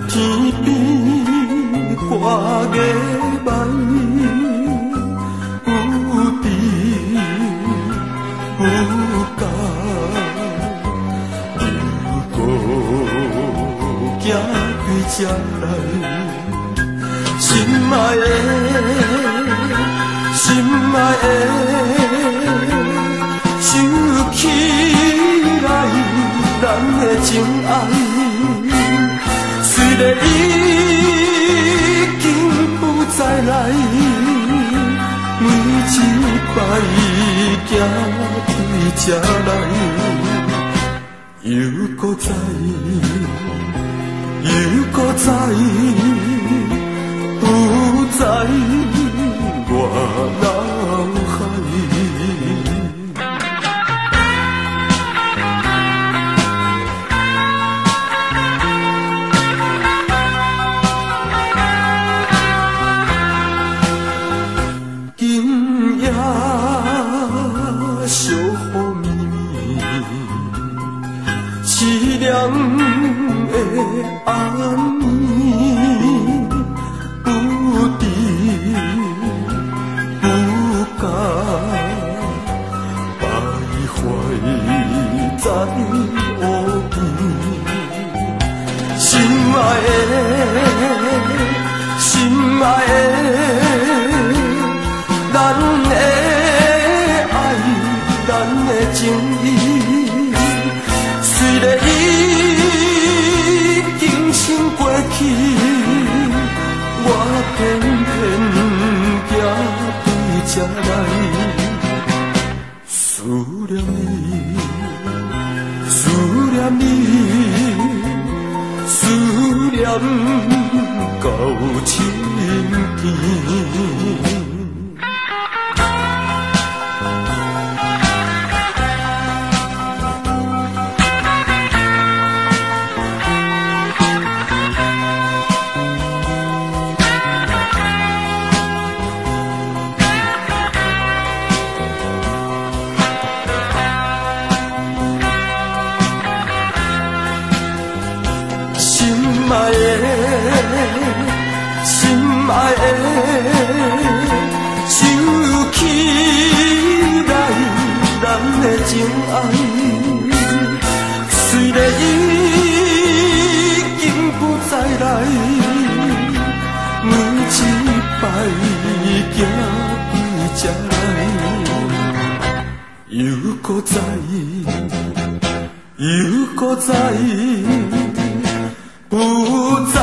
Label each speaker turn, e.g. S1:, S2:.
S1: 天边花月白，有甜有甘，又搁行开车来，心爱的，心爱的，想起来咱的情爱。虽然已经不再来，每一摆行开车来，又搁再，又搁再，浮在我脑海。小雨绵绵，凄凉的暗暝，有甜有甘，徘徊在乌边。心爱的，心爱的，咱的。咱的情意，虽然已经成过去，我偏偏行对这来，思念你，思念你，思念到深田。心爱的，心爱的，想起来咱的情爱，虽然已经不再来，每一摆行开车来，又搁再，又搁再。不再。